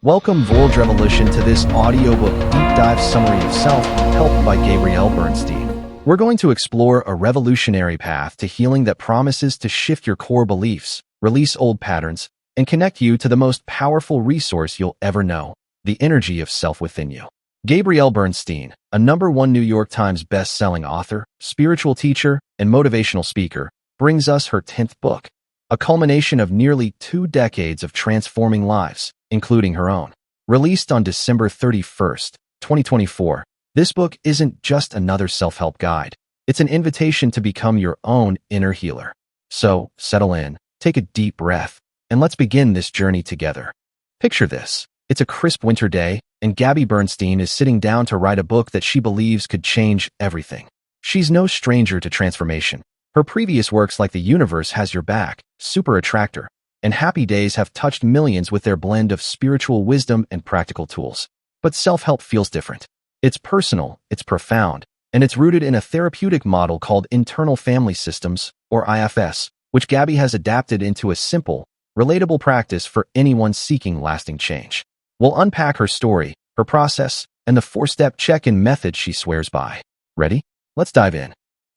Welcome Vorldrevolution to this audiobook deep dive summary of self-help by Gabrielle Bernstein. We're going to explore a revolutionary path to healing that promises to shift your core beliefs, release old patterns, and connect you to the most powerful resource you'll ever know, the energy of self within you. Gabrielle Bernstein, a #1 New York Times best-selling author, spiritual teacher, and motivational speaker, brings us her 10th book, a culmination of nearly 2 decades of transforming lives, including her own. Released on December 31st, 2024, this book isn't just another self-help guide. It's an invitation to become your own inner healer. So, settle in, take a deep breath, and let's begin this journey together. Picture this. It's a crisp winter day, and Gabby Bernstein is sitting down to write a book that she believes could change everything. She's no stranger to transformation. Her previous works like The Universe Has Your Back, Super Attractor, and Happy Days have touched millions with their blend of spiritual wisdom and practical tools. But self-help feels different. It's personal, it's profound, and it's rooted in a therapeutic model called internal family systems, or IFS, which Gabby has adapted into a simple, relatable practice for anyone seeking lasting change. We'll unpack her story, her process, and the 4-step check-in method she swears by. Ready? Let's dive in.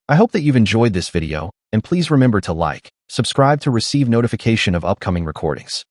I hope that you've enjoyed this video, and please remember to like, subscribe to receive notification of upcoming recordings.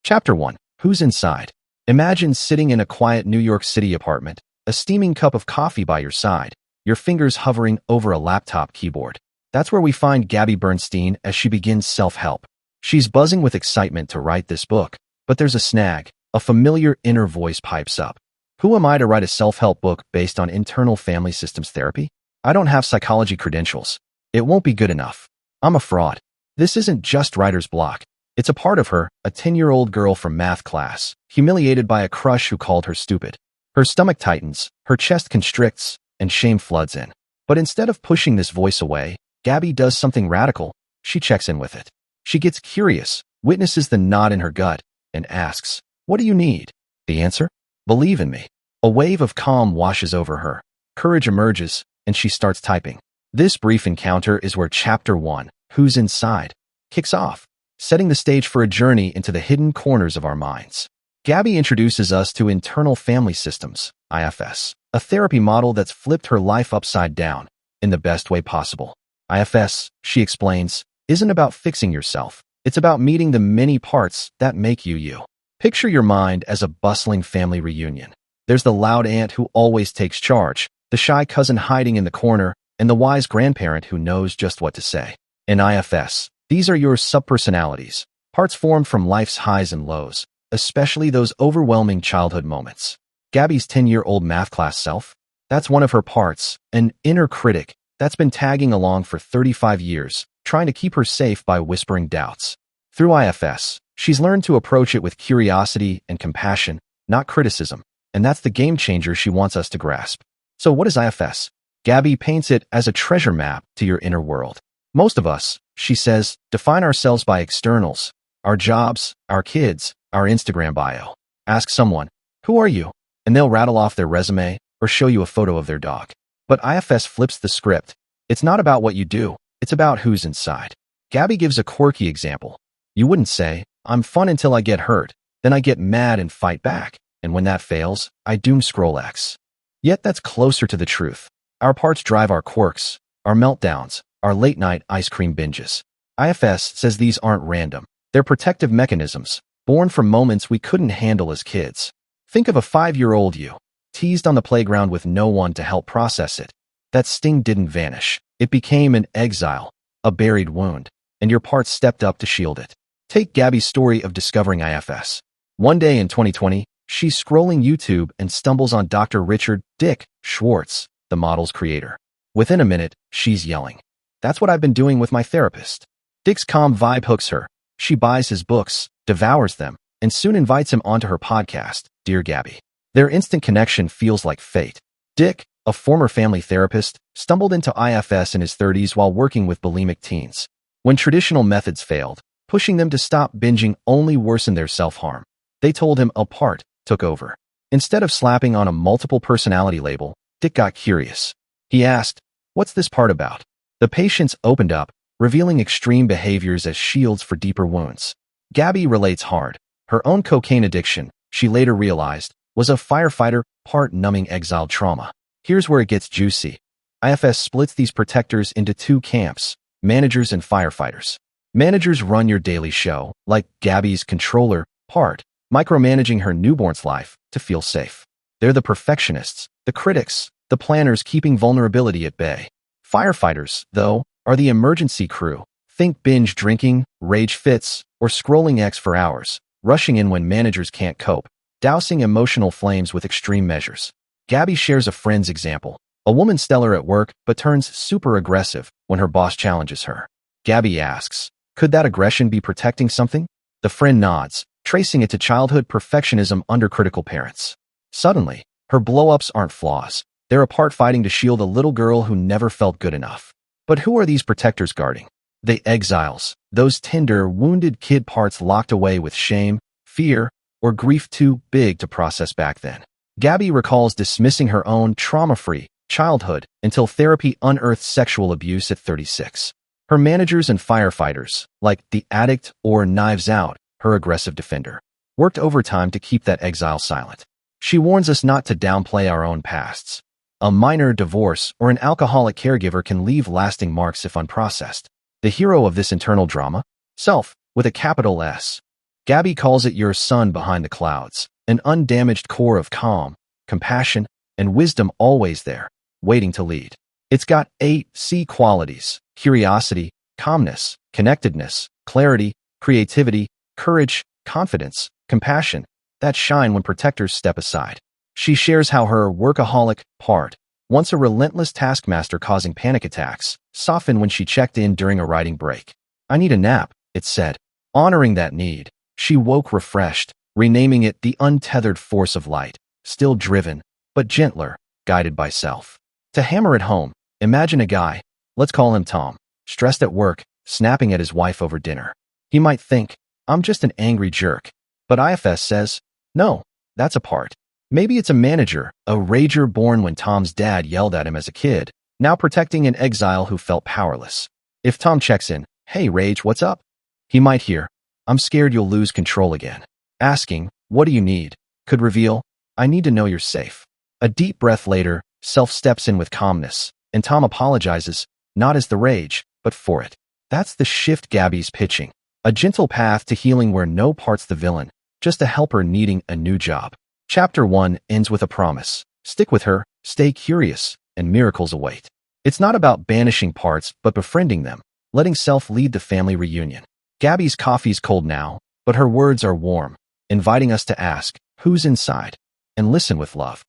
Chapter 1. Who's Inside? Imagine sitting in a quiet New York City apartment, a steaming cup of coffee by your side, your fingers hovering over a laptop keyboard. That's where we find Gabby Bernstein as she begins self-help. She's buzzing with excitement to write this book, but there's a snag. A familiar inner voice pipes up. Who am I to write a self-help book based on internal family systems therapy? I don't have psychology credentials. It won't be good enough. I'm a fraud. This isn't just writer's block. It's a part of her, a 10-year-old girl from math class, humiliated by a crush who called her stupid. Her stomach tightens, her chest constricts, and shame floods in. But instead of pushing this voice away, Gabby does something radical. She checks in with it. She gets curious, witnesses the knot in her gut, and asks, "What do you need?" The answer? Believe in me. A wave of calm washes over her. Courage emerges, and she starts typing. This brief encounter is where Chapter 1, Who's Inside, kicks off, setting the stage for a journey into the hidden corners of our minds. Gabby introduces us to internal family systems, IFS, a therapy model that's flipped her life upside down, in the best way possible. IFS, she explains, isn't about fixing yourself. It's about meeting the many parts that make you you. Picture your mind as a bustling family reunion. There's the loud aunt who always takes charge, the shy cousin hiding in the corner, and the wise grandparent who knows just what to say. In IFS, these are your subpersonalities, parts formed from life's highs and lows, especially those overwhelming childhood moments. Gabby's 10-year-old math class self? That's one of her parts, an inner critic that's been tagging along for 35 years, trying to keep her safe by whispering doubts. Through IFS, she's learned to approach it with curiosity and compassion, not criticism, and that's the game changer she wants us to grasp. So what is IFS? Gabby paints it as a treasure map to your inner world. Most of us, she says, define ourselves by externals, our jobs, our kids, our Instagram bio. Ask someone, "Who are you?" and they'll rattle off their resume or show you a photo of their dog. But IFS flips the script. It's not about what you do, it's about who's inside. Gabby gives a quirky example. You wouldn't say, "I'm fun until I get hurt, then I get mad and fight back, and when that fails, I doom scroll X." Yet that's closer to the truth. Our parts drive our quirks, our meltdowns, our late-night ice cream binges. IFS says these aren't random. They're protective mechanisms, born from moments we couldn't handle as kids. Think of a 5-year-old you, teased on the playground with no one to help process it. That sting didn't vanish. It became an exile, a buried wound, and your parts stepped up to shield it. Take Gabby's story of discovering IFS. One day in 2020, she's scrolling YouTube and stumbles on Dr. Richard "Dick" Schwartz, the model's creator. Within a minute, she's yelling, "That's what I've been doing with my therapist." Dick's calm vibe hooks her. She buys his books, devours them, and soon invites him onto her podcast, Dear Gabby. Their instant connection feels like fate. Dick, a former family therapist, stumbled into IFS in his 30s while working with bulimic teens. When traditional methods failed, pushing them to stop binging only worsened their self-harm. They told him a part took over. Instead of slapping on a multiple personality label, Dick got curious. He asked, "What's this part about?" The patients opened up, revealing extreme behaviors as shields for deeper wounds. Gabby relates hard. Her own cocaine addiction, she later realized, was a firefighter part-numbing exiled trauma. Here's where it gets juicy. IFS splits these protectors into two camps, managers and firefighters. Managers run your daily show, like Gabby's controller part, micromanaging her newborn's life to feel safe. They're the perfectionists, the critics, the planners keeping vulnerability at bay. Firefighters, though, are the emergency crew. Think binge drinking, rage fits, or scrolling X for hours, rushing in when managers can't cope, dousing emotional flames with extreme measures. Gabby shares a friend's example. A woman stellar at work but turns super aggressive when her boss challenges her. Gabby asks, could that aggression be protecting something? The friend nods, tracing it to childhood perfectionism under critical parents. Suddenly, her blow-ups aren't flaws. They're a part fighting to shield a little girl who never felt good enough. But who are these protectors guarding? The exiles, those tender, wounded kid parts locked away with shame, fear, or grief too big to process back then. Gabby recalls dismissing her own trauma-free childhood until therapy unearthed sexual abuse at 36. Her managers and firefighters, like the addict or Knives Out, her aggressive defender, worked overtime to keep that exile silent. She warns us not to downplay our own pasts. A minor divorce or an alcoholic caregiver can leave lasting marks if unprocessed. The hero of this internal drama? Self, with a capital S. Gabby calls it your sun behind the clouds, an undamaged core of calm, compassion, and wisdom always there, waiting to lead. It's got 8 C qualities: curiosity, calmness, connectedness, clarity, creativity, courage, confidence, compassion, that shine when protectors step aside. She shares how her workaholic part, once a relentless taskmaster causing panic attacks, softened when she checked in during a writing break. I need a nap, it said. Honoring that need, she woke refreshed, renaming it the untethered force of light, still driven, but gentler, guided by self. To hammer it home, imagine a guy, let's call him Tom, stressed at work, snapping at his wife over dinner. He might think, I'm just an angry jerk. But IFS says, no, that's a part. Maybe it's a manager, a rager born when Tom's dad yelled at him as a kid, now protecting an exile who felt powerless. If Tom checks in, hey Rage, what's up? He might hear, I'm scared you'll lose control again. Asking, what do you need? Could reveal, I need to know you're safe. A deep breath later, Self steps in with calmness, and Tom apologizes, not as the rage, but for it. That's the shift Gabby's pitching. A gentle path to healing where no part's the villain, just a helper needing a new job. Chapter 1 ends with a promise. Stick with her, stay curious, and miracles await. It's not about banishing parts, but befriending them, letting self lead the family reunion. Gabby's coffee's cold now, but her words are warm, inviting us to ask, who's inside? And listen with love.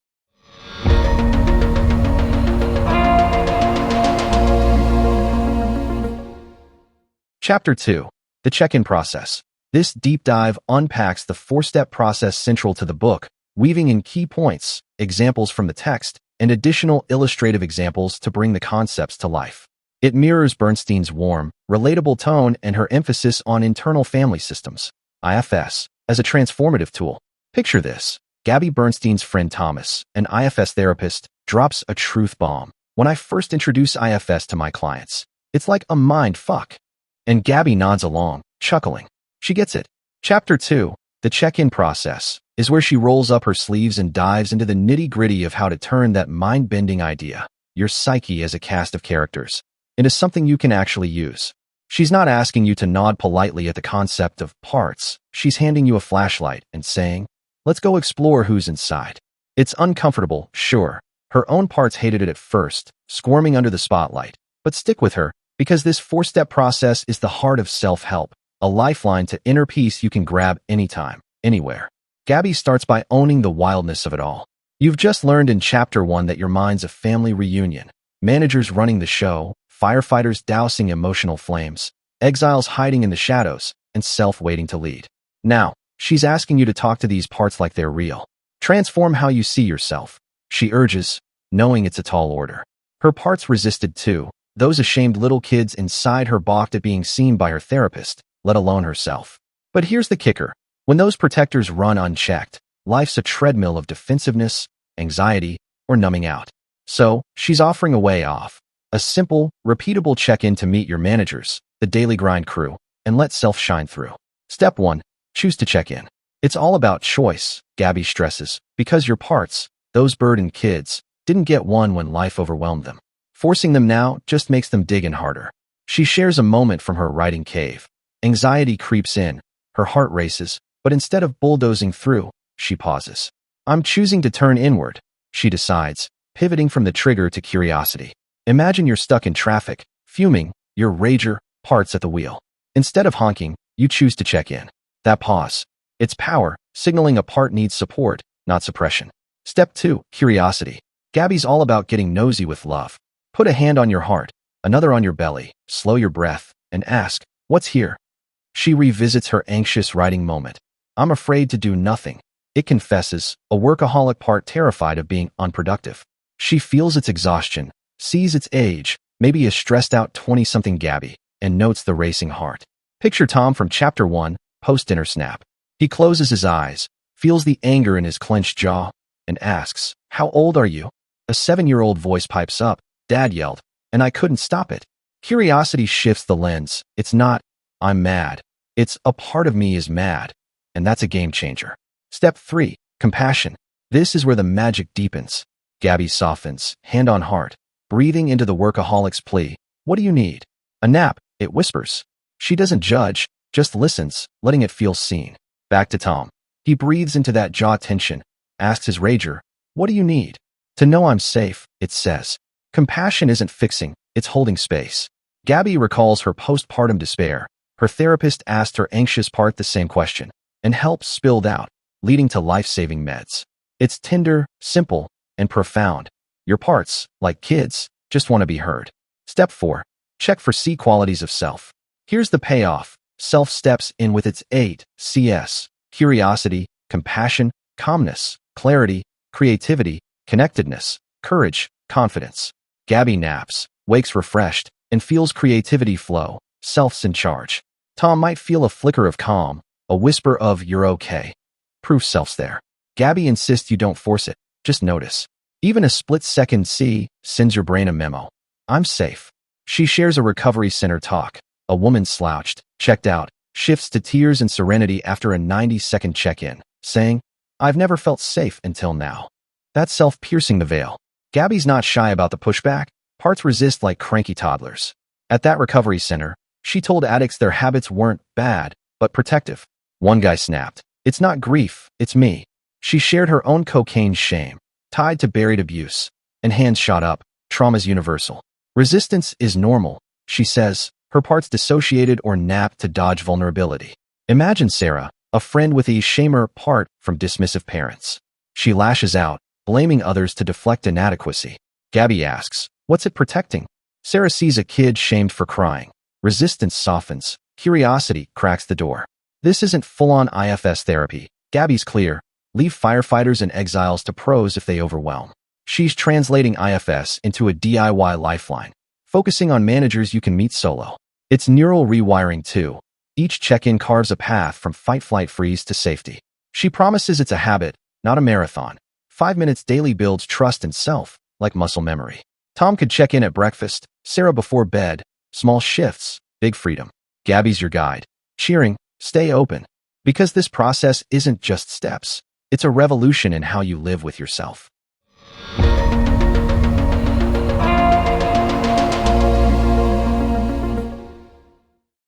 Chapter 2. The check-in process. This deep dive unpacks the 4-step process central to the book, weaving in key points, examples from the text, and additional illustrative examples to bring the concepts to life. It mirrors Bernstein's warm, relatable tone and her emphasis on internal family systems, IFS, as a transformative tool. Picture this. Gabby Bernstein's friend Thomas, an IFS therapist, drops a truth bomb. When I first introduce IFS to my clients, it's like a mind fuck. And Gabby nods along, chuckling. She gets it. Chapter 2, the check-in process, is where she rolls up her sleeves and dives into the nitty-gritty of how to turn that mind-bending idea, your psyche as a cast of characters, into something you can actually use. She's not asking you to nod politely at the concept of parts. She's handing you a flashlight and saying, let's go explore who's inside. It's uncomfortable, sure. Her own parts hated it at first, squirming under the spotlight. But stick with her, because this 4-step process is the heart of self-help, a lifeline to inner peace you can grab anytime, anywhere. Gabby starts by owning the wildness of it all. You've just learned in Chapter 1 that your mind's a family reunion, managers running the show, firefighters dousing emotional flames, exiles hiding in the shadows, and self waiting to lead. Now, she's asking you to talk to these parts like they're real. Transform how you see yourself, she urges, knowing it's a tall order. Her parts resisted too. Those ashamed little kids inside her balked at being seen by her therapist, let alone herself. But here's the kicker. When those protectors run unchecked, life's a treadmill of defensiveness, anxiety, or numbing out. So, she's offering a way off. A simple, repeatable check-in to meet your managers, the daily grind crew, and let self shine through. Step 1. Choose to check in. It's all about choice, Gabby stresses, because your parts, those burdened kids, didn't get one when life overwhelmed them. Forcing them now just makes them dig in harder. She shares a moment from her writing cave. Anxiety creeps in, her heart races, but instead of bulldozing through, she pauses. I'm choosing to turn inward, she decides, pivoting from the trigger to curiosity. Imagine you're stuck in traffic, fuming, your rager, parts at the wheel. Instead of honking, you choose to check in. That pause. It's power, signaling a part needs support, not suppression. Step 2. Curiosity. Gabby's all about getting nosy with love. Put a hand on your heart, another on your belly, slow your breath, and ask, what's here? She revisits her anxious writing moment. I'm afraid to do nothing. It confesses, a workaholic part terrified of being unproductive. She feels its exhaustion, sees its age, maybe a stressed-out 20-something Gabby, and notes the racing heart. Picture Tom from Chapter 1, post-dinner snap. He closes his eyes, feels the anger in his clenched jaw, and asks, how old are you? A 7-year-old voice pipes up, Dad yelled, and I couldn't stop it. Curiosity shifts the lens. It's not, I'm mad. It's, a part of me is mad. And that's a game changer. Step 3. Compassion. This is where the magic deepens. Gabby softens, hand on heart, breathing into the workaholic's plea. What do you need? A nap, it whispers. She doesn't judge, just listens, letting it feel seen. Back to Tom. He breathes into that jaw tension, asks his rager, what do you need? To know I'm safe, it says. Compassion isn't fixing, it's holding space. Gabby recalls her postpartum despair. Her therapist asked her anxious part the same question, and help spilled out, leading to life-saving meds. It's tender, simple, and profound. Your parts, like kids, just want to be heard. Step 4. Check for C qualities of self. Here's the payoff. Self steps in with its 8 Cs. Curiosity, compassion, calmness, clarity, creativity, connectedness, courage, confidence. Gabby naps, wakes refreshed, and feels creativity flow. Self's in charge. Tom might feel a flicker of calm, a whisper of you're okay. Proof self's there. Gabby insists you don't force it, just notice. Even a split-second C sends your brain a memo. I'm safe. She shares a recovery center talk. A woman slouched, checked out, shifts to tears and serenity after a 90-second check-in, saying, I've never felt safe until now. That's self-piercing the veil. Gabby's not shy about the pushback. Parts resist like cranky toddlers. At that recovery center, she told addicts their habits weren't bad, but protective. One guy snapped, it's not grief, it's me. She shared her own cocaine shame, tied to buried abuse, and hands shot up. Trauma's universal. Resistance is normal, she says, her parts dissociated or napped to dodge vulnerability. Imagine Sarah, a friend with a shamer part from dismissive parents. She lashes out, blaming others to deflect inadequacy. Gabby asks, what's it protecting? Sarah sees a kid shamed for crying. Resistance softens. Curiosity cracks the door. This isn't full-on IFS therapy. Gabby's clear. Leave firefighters and exiles to pros if they overwhelm. She's translating IFS into a DIY lifeline, focusing on managers you can meet solo. It's neural rewiring too. Each check-in carves a path from fight-flight-freeze to safety. She promises it's a habit, not a marathon. 5 minutes daily builds trust and self, like muscle memory. Tom could check in at breakfast, Sarah before bed. Small shifts, big freedom. Gabby's your guide. Cheering, stay open. Because this process isn't just steps. It's a revolution in how you live with yourself.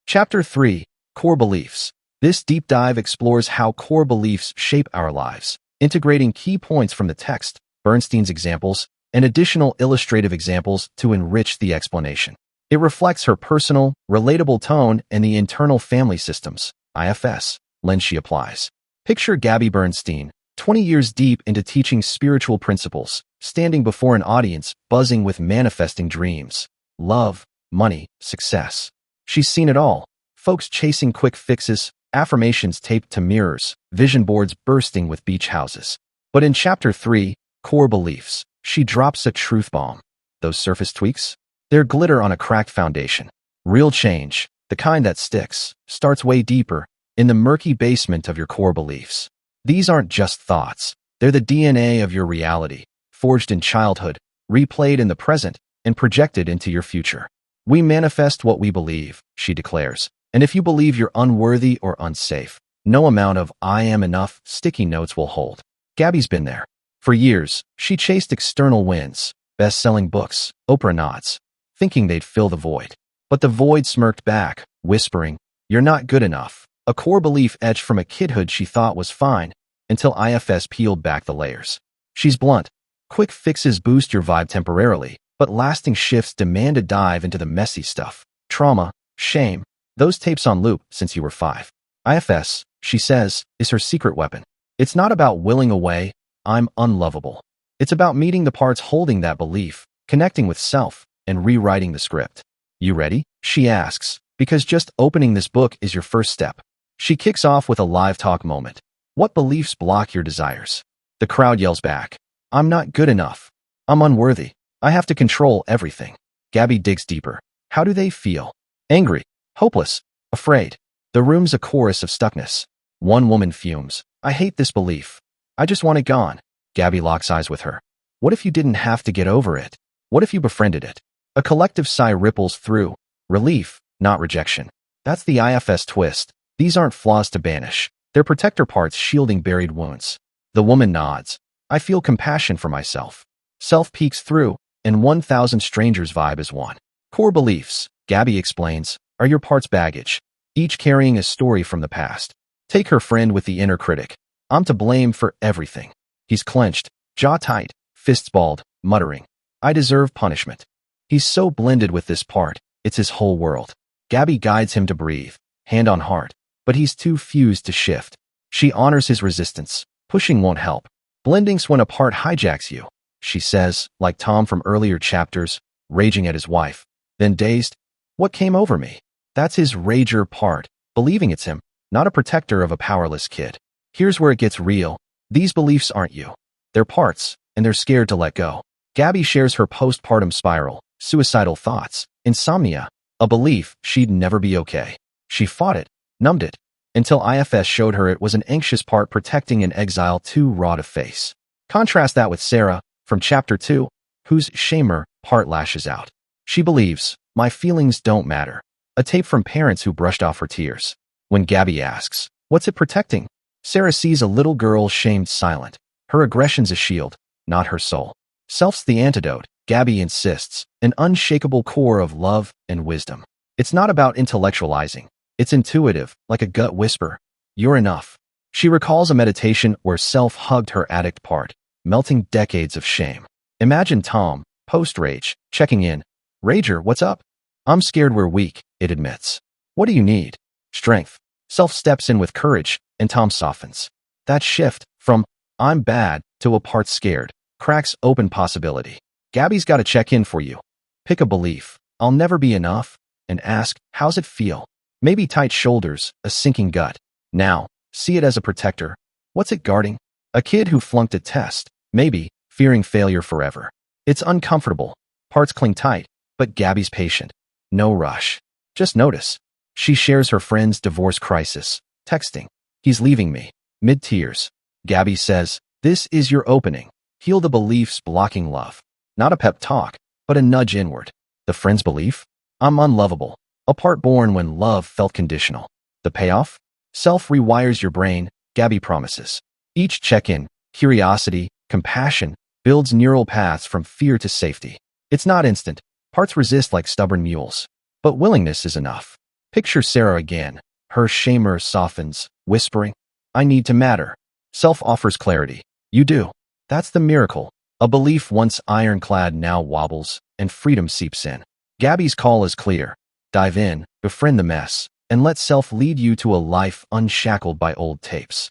Chapter 3. Core Beliefs. This deep dive explores how core beliefs shape our lives, integrating key points from the text, Bernstein's examples, and additional illustrative examples to enrich the explanation. It reflects her personal, relatable tone and the internal family systems, IFS, lens she applies. Picture Gabby Bernstein, 20 years deep into teaching spiritual principles, standing before an audience buzzing with manifesting dreams, love, money, success. She's seen it all. Folks chasing quick fixes, affirmations taped to mirrors, vision boards bursting with beach houses. But in Chapter 3, Core Beliefs, she drops a truth bomb. Those surface tweaks? They're glitter on a cracked foundation. Real change, the kind that sticks, starts way deeper, in the murky basement of your core beliefs. These aren't just thoughts. They're the DNA of your reality, forged in childhood, replayed in the present, and project it into your future. We manifest what we believe, she declares. And if you believe you're unworthy or unsafe, no amount of "I am enough" sticky notes will hold. Gabby's been there. For years, she chased external wins, best-selling books, Oprah nods, thinking they'd fill the void. But the void smirked back, whispering, "You're not good enough." A core belief etched from a kidhood she thought was fine, until IFS peeled back the layers. She's blunt. Quick fixes boost your vibe temporarily, but lasting shifts demand a dive into the messy stuff. Trauma, shame, those tapes on loop since you were 5. IFS, she says, is her secret weapon. It's not about willing away, "I'm unlovable." It's about meeting the parts holding that belief, connecting with self, and rewriting the script. You ready? She asks, because just opening this book is your first step. She kicks off with a live talk moment. What beliefs block your desires? The crowd yells back. I'm not good enough. I'm unworthy. I have to control everything. Gabby digs deeper. How do they feel? Angry, hopeless, afraid. The room's a chorus of stuckness. One woman fumes. I hate this belief. I just want it gone. Gabby locks eyes with her. What if you didn't have to get over it? What if you befriended it? A collective sigh ripples through. Relief, not rejection. That's the IFS twist. These aren't flaws to banish. They're protector parts shielding buried wounds. The woman nods. I feel compassion for myself. Self peeks through, and 1,000 strangers vibe as one. Core beliefs, Gabby explains, are your parts' baggage, each carrying a story from the past. Take her friend with the inner critic. I'm to blame for everything. He's clenched, jaw tight, fists balled, muttering, I deserve punishment. He's so blended with this part, it's his whole world. Gabby guides him to breathe, hand on heart, but he's too fused to shift. She honors his resistance. Pushing won't help. Blending's when a part hijacks you, she says, like Tom from earlier chapters, raging at his wife. Then dazed, what came over me? That's his rager part, believing it's him, not a protector of a powerless kid. Here's where it gets real. These beliefs aren't you. They're parts, and they're scared to let go. Gabby shares her postpartum spiral, suicidal thoughts, insomnia, a belief she'd never be okay. She fought it, numbed it, until IFS showed her it was an anxious part protecting an exile too raw to face. Contrast that with Sarah, from Chapter 2, whose shamer part lashes out. She believes, my feelings don't matter. A tape from parents who brushed off her tears. When Gabby asks, what's it protecting? Sarah sees a little girl shamed silent. Her aggression's a shield, not her soul. Self's the antidote, Gabby insists, an unshakable core of love and wisdom. It's not about intellectualizing. It's intuitive, like a gut whisper. You're enough. She recalls a meditation where self hugged her addict part, melting decades of shame. Imagine Tom, post-rage, checking in. Rager, what's up? I'm scared we're weak, it admits. What do you need? Strength. Self steps in with courage, and Tom softens. That shift, from I'm bad to a part scared, cracks open possibility. Gabby's got to check in for you. Pick a belief. I'll never be enough. And ask, how's it feel? Maybe tight shoulders, a sinking gut. Now, see it as a protector. What's it guarding? A kid who flunked a test, maybe, fearing failure forever. It's uncomfortable. Parts cling tight, but Gabby's patient. No rush. Just notice. She shares her friend's divorce crisis, texting, he's leaving me, mid-tears. Gabby says, this is your opening. Heal the beliefs blocking love. Not a pep talk, but a nudge inward. The friend's belief? I'm unlovable. A part born when love felt conditional. The payoff? Self rewires your brain, Gabby promises. Each check-in, curiosity, compassion, builds neural paths from fear to safety. It's not instant. Parts resist like stubborn mules. But willingness is enough. Picture Sarah again. Her shamer softens, whispering, I need to matter. Self offers clarity. You do. That's the miracle. A belief once ironclad now wobbles, and freedom seeps in. Gabby's call is clear. Dive in, befriend the mess, and let self lead you to a life unshackled by old tapes.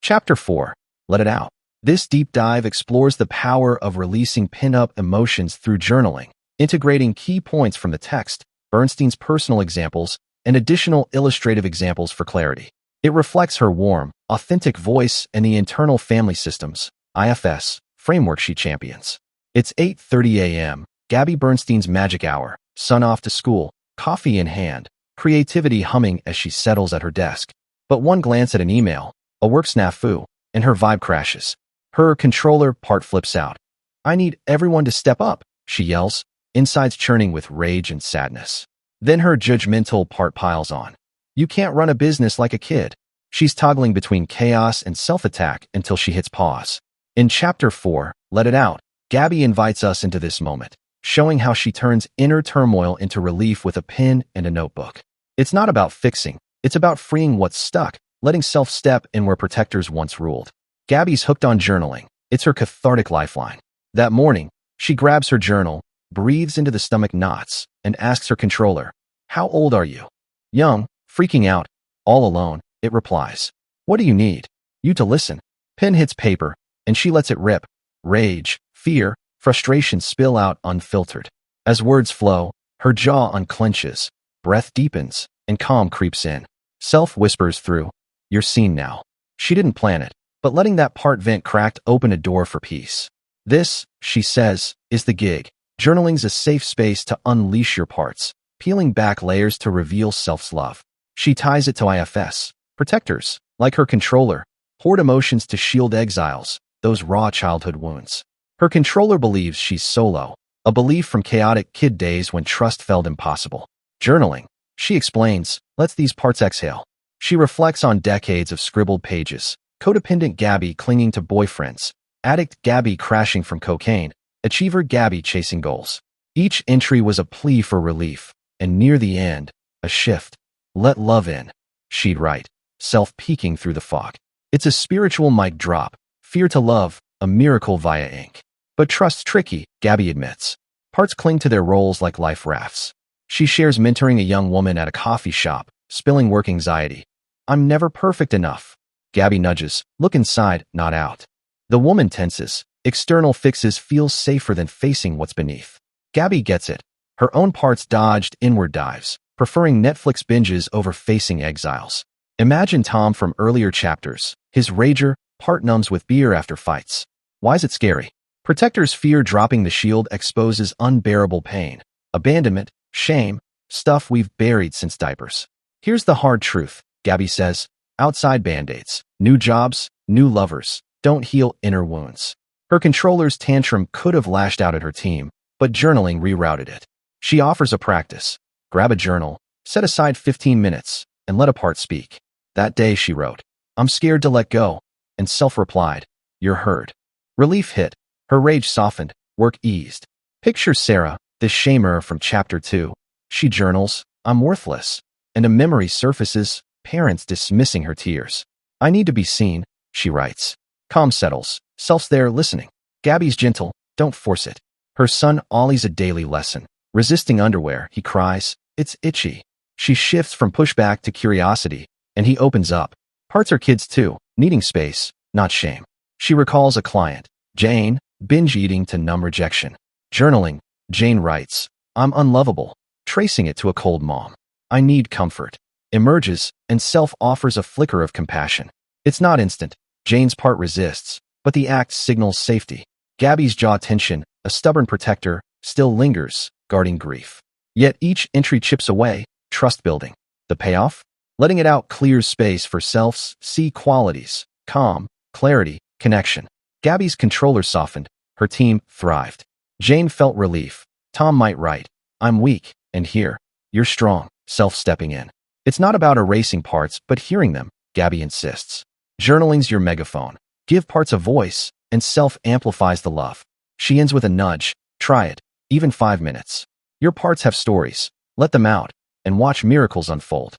Chapter 4. Let It Out. This deep dive explores the power of releasing pin-up emotions through journaling, integrating key points from the text, Bernstein's personal examples, and additional illustrative examples for clarity. It reflects her warm, authentic voice and the internal family systems, IFS, framework she champions. It's 8:30 a.m., Gabby Bernstein's magic hour, son off to school, coffee in hand, creativity humming as she settles at her desk. But one glance at an email, A work snafu, and her vibe crashes. Her controller part flips out. I need everyone to step up, she yells, insides churning with rage and sadness. Then her judgmental part piles on. You can't run a business like a kid. She's toggling between chaos and self-attack until she hits pause. In Chapter 4, Let It Out, Gabby invites us into this moment, showing how she turns inner turmoil into relief with a pen and a notebook. It's not about fixing, it's about freeing what's stuck, letting self step in where protectors once ruled. Gabby's hooked on journaling. It's her cathartic lifeline. That morning, she grabs her journal, breathes into the stomach knots, and asks her controller, "How old are you?" "Young," freaking out. "All alone," it replies. "What do you need?" "You to listen." Pen hits paper, and she lets it rip. Rage, fear, frustration spill out unfiltered. As words flow, her jaw unclenches, breath deepens, and calm creeps in. Self whispers through, "You're seen now." She didn't plan it, but letting that part vent cracked open a door for peace. This, she says, is the gig. Journaling's a safe space to unleash your parts, peeling back layers to reveal self-love. She ties it to IFS. Protectors, like her controller, hoard emotions to shield exiles, those raw childhood wounds. Her controller believes she's solo, a belief from chaotic kid days when trust felt impossible. Journaling, she explains, lets these parts exhale. She reflects on decades of scribbled pages, codependent Gabby clinging to boyfriends, addict Gabby crashing from cocaine, achiever Gabby chasing goals. Each entry was a plea for relief, and near the end, a shift. "Let love in," she'd write, self-peeking through the fog. It's a spiritual mic drop, fear to love, a miracle via ink. But trust's tricky, Gabby admits. Parts cling to their roles like life rafts. She shares mentoring a young woman at a coffee shop, spilling work anxiety. "I'm never perfect enough." Gabby nudges, "Look inside, not out." The woman tenses. External fixes feel safer than facing what's beneath. Gabby gets it. Her own parts dodged inward dives, preferring Netflix binges over facing exiles. Imagine Tom from earlier chapters. His rager, part numbs with beer after fights. Why is it scary? Protector's fear dropping the shield exposes unbearable pain, abandonment, shame, stuff we've buried since diapers. Here's the hard truth, Gabby says. Outside band-aids, new jobs, new lovers, don't heal inner wounds. Her controller's tantrum could have lashed out at her team, but journaling rerouted it. She offers a practice. Grab a journal, set aside 15 minutes, and let a part speak. That day she wrote, "I'm scared to let go," and self replied, "You're heard." Relief hit. Her rage softened, work eased. Picture Sarah, the shamer from Chapter 2. She journals, "I'm worthless," and a memory surfaces, parents dismissing her tears. "I need to be seen," she writes. Calm settles, self's there listening. Gabby's gentle, "Don't force it." Her son Ollie's a daily lesson. Resisting underwear, he cries, "It's itchy." She shifts from pushback to curiosity, and he opens up. Parts are kids too, needing space, not shame. She recalls a client, Jane, binge eating to numb rejection. Journaling, Jane writes, "I'm unlovable," tracing it to a cold mom. "I need comfort." Emerges, and self offers a flicker of compassion. It's not instant. Jane's part resists, but the act signals safety. Gabby's jaw tension, a stubborn protector, still lingers, guarding grief. Yet each entry chips away, trust building. The payoff? Letting it out clears space for self's C qualities, calm, clarity, connection. Gabby's controller softened, her team thrived. Jane felt relief. Tom might write, "I'm weak," and here, "You're strong," self stepping in. It's not about erasing parts, but hearing them, Gabby insists. Journaling's your megaphone. Give parts a voice, and self amplifies the love. She ends with a nudge. Try it, even 5 minutes. Your parts have stories. Let them out, and watch miracles unfold.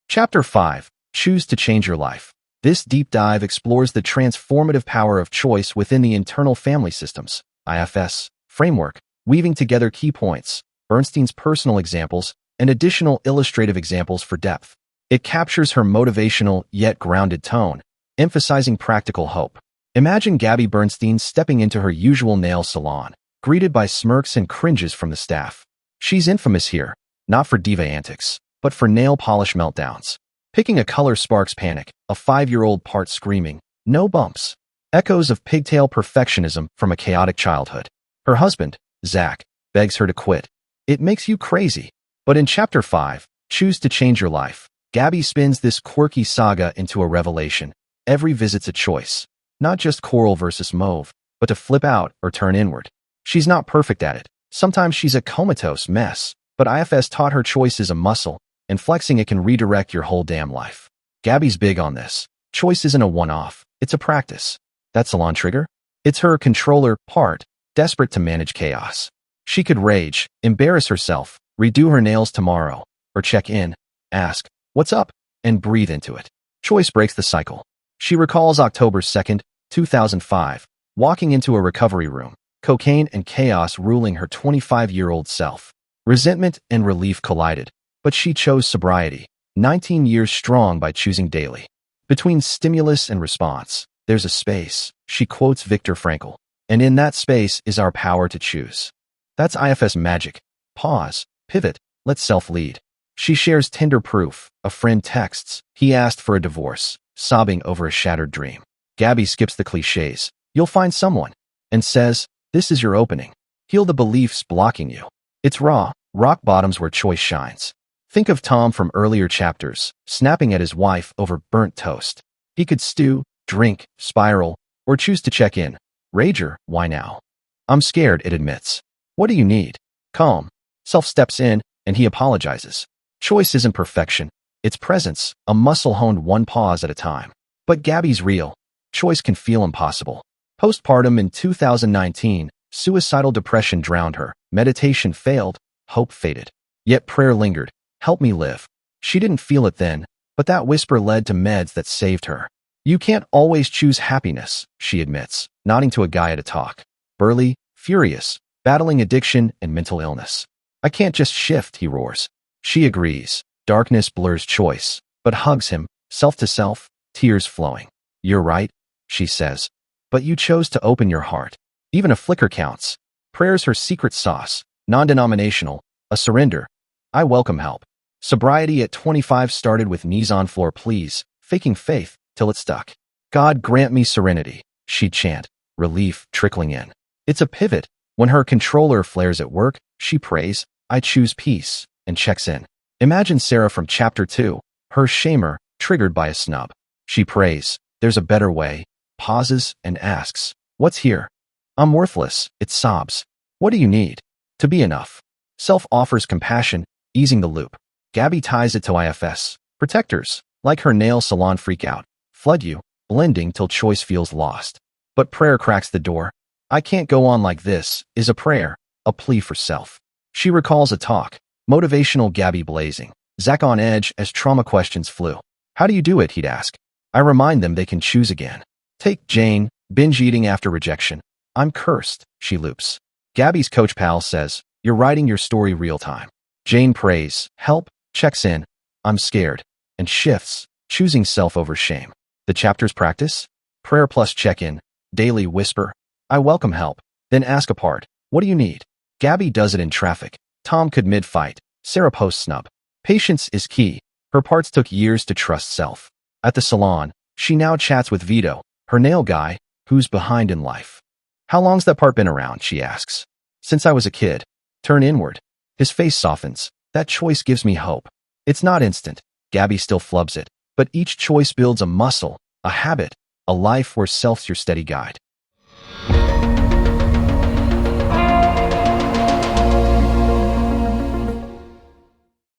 Chapter 5. Choose to change your life. This deep dive explores the transformative power of choice within the internal family systems, IFS, framework, weaving together key points, Bernstein's personal examples, and additional illustrative examples for depth. It captures her motivational yet grounded tone, emphasizing practical hope. Imagine Gabby Bernstein stepping into her usual nail salon, greeted by smirks and cringes from the staff. She's infamous here, not for diva antics, but for nail polish meltdowns. Picking a color sparks panic, a 5-year-old part screaming, "No bumps." Echoes of pigtail perfectionism from a chaotic childhood. Her husband, Zach, begs her to quit. It makes you crazy. But in Chapter 5, Choose to Change Your Life, Gabby spins this quirky saga into a revelation. Every visit's a choice. Not just coral versus mauve, but to flip out or turn inward. She's not perfect at it. Sometimes she's a comatose mess, but IFS taught her choice is a muscle, and flexing it can redirect your whole damn life. Gabby's big on this. Choice isn't a one-off, it's a practice. That salon trigger? It's her controller part, desperate to manage chaos. She could rage, embarrass herself, redo her nails tomorrow, or check in, ask, "What's up?" and breathe into it. Choice breaks the cycle. She recalls October 2nd, 2005, walking into a recovery room, cocaine and chaos ruling her 25-year-old self. Resentment and relief collided, but she chose sobriety, 19 years strong by choosing daily. Between stimulus and response, there's a space, she quotes Viktor Frankl, and in that space is our power to choose. That's IFS magic. Pause, pivot, let self lead. She shares Tinder proof. A friend texts, he asked for a divorce, sobbing over a shattered dream. Gabby skips the cliches, "You'll find someone," and says, "This is your opening. Heal the beliefs blocking you." It's raw, rock bottoms where choice shines. Think of Tom from earlier chapters, snapping at his wife over burnt toast. He could stew, drink, spiral, or choose to check in. Rager, why now? "I'm scared," it admits. "What do you need?" Calm. Self steps in, and he apologizes. Choice isn't perfection. It's presence, a muscle honed one pause at a time. But Gabby's real. Choice can feel impossible. Postpartum in 2019, suicidal depression drowned her. Meditation failed, hope faded. Yet prayer lingered. "Help me live." She didn't feel it then, but that whisper led to meds that saved her. "You can't always choose happiness," she admits, nodding to a guy at a talk. Burly, furious, battling addiction and mental illness. "I can't just shift," he roars. She agrees. Darkness blurs choice, but hugs him, self to self, tears flowing. "You're right," she says. "But you chose to open your heart. Even a flicker counts." Prayer's her secret sauce, non-denominational, a surrender. "I welcome help." Sobriety at 25 started with knees on floor please, faking faith, till it stuck. "God grant me serenity," she'd chant, relief trickling in. It's a pivot. When her controller flares at work, she prays, "I choose peace," and checks in. Imagine Sarah from Chapter 2, her shamer, triggered by a snub. She prays, "There's a better way," pauses, and asks, "What's here?" "I'm worthless," it sobs. "What do you need?" "To be enough." Self offers compassion, easing the loop. Gabby ties it to IFS. Protectors, like her nail salon freakout, flood you, blending till choice feels lost. But prayer cracks the door. "I can't go on like this," is a prayer, a plea for self. She recalls a talk, motivational Gabby blazing, Zach on edge as trauma questions flew. "How do you do it?" he'd ask. I remind them they can choose again. Take Jane, binge eating after rejection. "I'm cursed," she loops. Gabby's coach pal says, "You're writing your story real time." Jane prays, "Help," checks in, "I'm scared," and shifts, choosing self over shame. The chapter's practice? Prayer plus check-in, daily whisper, "I welcome help," then ask apart, "What do you need?" Gabby does it in traffic. Tom could mid-fight. Sarah post-snub. Patience is key. Her parts took years to trust self. At the salon, she now chats with Vito, her nail guy, who's behind in life. "How long's that part been around?" she asks. "Since I was a kid." Turn inward. His face softens. "That choice gives me hope." It's not instant. Gabby still flubs it. But each choice builds a muscle, a habit, a life where self's your steady guide.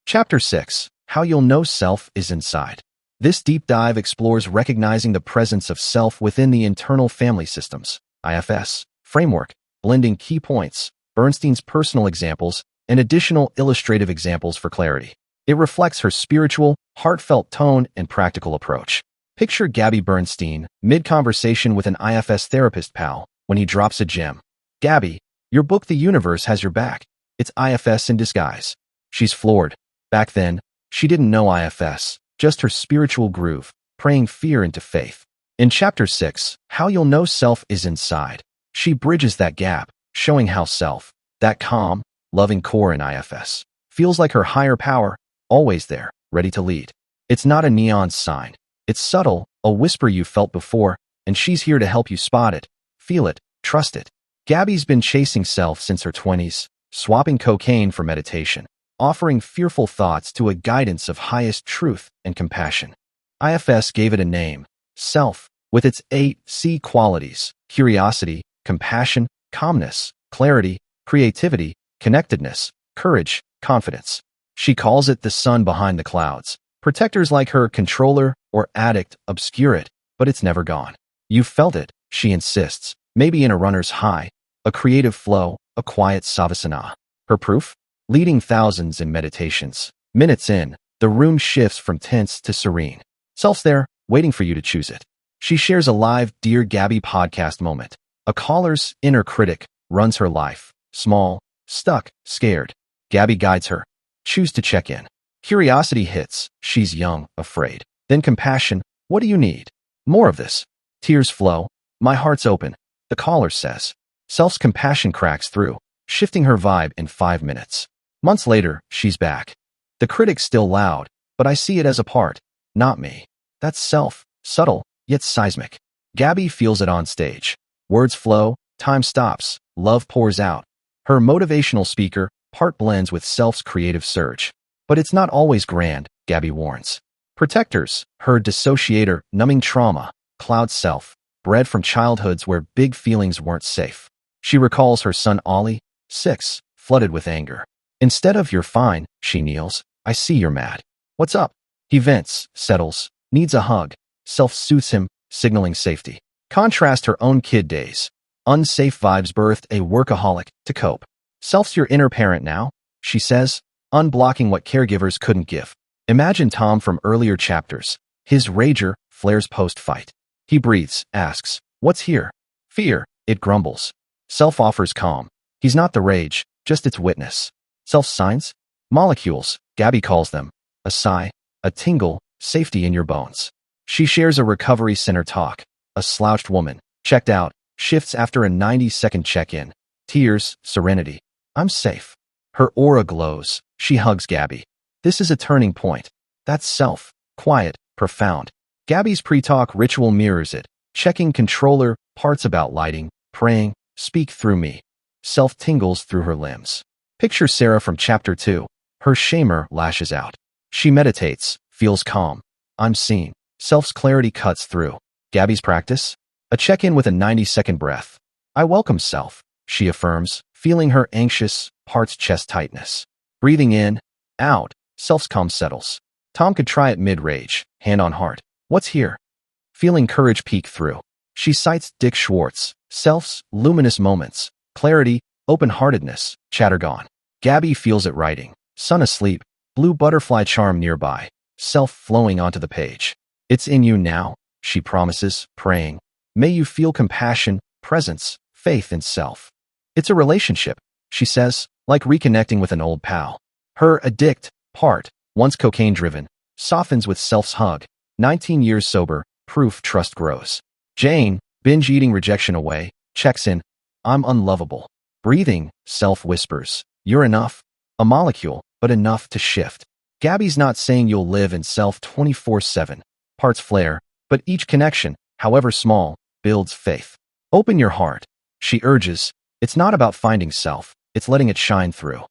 Chapter 6. How You'll Know Self is Inside. This deep dive explores recognizing the presence of self within the internal family systems, IFS, framework, blending key points, Bernstein's personal examples, and additional illustrative examples for clarity. It reflects her spiritual, heartfelt tone and practical approach. Picture Gabby Bernstein, mid-conversation with an IFS therapist pal, when he drops a gem. "Gabby, your book The Universe has your back." It's IFS in disguise. She's floored. Back then, she didn't know IFS, just her spiritual groove, praying fear into faith. In Chapter 6, How You'll Know Self is Inside, she bridges that gap, showing how self, that calm, loving core in IFS, feels like her higher power, always there, ready to lead. It's not a neon sign. It's subtle, a whisper you felt before, and she's here to help you spot it, feel it, trust it. Gabby's been chasing self since her 20s, swapping cocaine for meditation, offering fearful thoughts to a guidance of highest truth and compassion. IFS gave it a name, self, with its 8 C qualities: curiosity, compassion, calmness, clarity, creativity, connectedness, courage, confidence. She calls it the sun behind the clouds. Protectors like her controller or addict obscure it, but it's never gone. You felt it, she insists, maybe in a runner's high, a creative flow, a quiet savasana. Her proof? Leading thousands in meditations. Minutes in, the room shifts from tense to serene. Self's there, waiting for you to choose it. She shares a live Dear Gabby podcast moment. A caller's inner critic runs her life. Small, stuck, scared. Gabby guides her. Choose to check in. Curiosity hits. She's young, afraid. Then compassion. What do you need? More of this. Tears flow. My heart's open. The caller says. Self's compassion cracks through, shifting her vibe in 5 minutes. Months later, she's back. The critic's still loud, but I see it as a part, not me. That's self, subtle, yet seismic. Gabby feels it on stage. Words flow, time stops, love pours out. Her motivational speaker part blends with self's creative surge. But it's not always grand, Gabby warns. Protectors, her dissociator, numbing trauma, cloud self, bred from childhoods where big feelings weren't safe. She recalls her son Ollie, 6, flooded with anger. Instead of "you're fine," she kneels. "I see you're mad. What's up?" He vents, settles, needs a hug. Self soothes him, signaling safety. Contrast her own kid days. Unsafe vibes birthed a workaholic to cope. Self's your inner parent now, she says, unblocking what caregivers couldn't give. Imagine Tom from earlier chapters. His rager flares post-fight. He breathes, asks, "What's here?" Fear, it grumbles. Self offers calm. He's not the rage, just its witness. Self's signs? Molecules, Gabby calls them. A sigh, a tingle, safety in your bones. She shares a recovery center talk. A slouched woman, checked out, shifts after a 90-second check-in. Tears, serenity. I'm safe. Her aura glows. She hugs Gabby. This is a turning point. That's self, quiet, profound. Gabby's pre-talk ritual mirrors it. Checking controller, parts about lighting, praying, speak through me. Self tingles through her limbs. Picture Sarah from chapter 2. Her shamer lashes out. She meditates, feels calm. I'm seen. Self's clarity cuts through. Gabby's practice? A check-in with a 90-second breath. I welcome self, she affirms, feeling her anxious, parts chest tightness. Breathing in, out, self's calm settles. Tom could try it mid-rage, hand on heart. What's here? Feeling courage peek through. She cites Dick Schwartz, self's luminous moments, clarity, open-heartedness, chatter gone. Gabby feels it writing. Sun asleep, blue butterfly charm nearby, self flowing onto the page. It's in you now, she promises, praying. May you feel compassion, presence, faith in self. It's a relationship, she says, like reconnecting with an old pal. Her addict part, once cocaine-driven, softens with self's hug. 19 years sober, proof trust grows. Jane, binge-eating rejection away, checks in. I'm unlovable. Breathing, self whispers. You're enough. A molecule, but enough to shift. Gabby's not saying you'll live in self 24/7. Parts flare, but each connection, however small, builds faith. Open your heart, she urges. It's not about finding self, it's letting it shine through.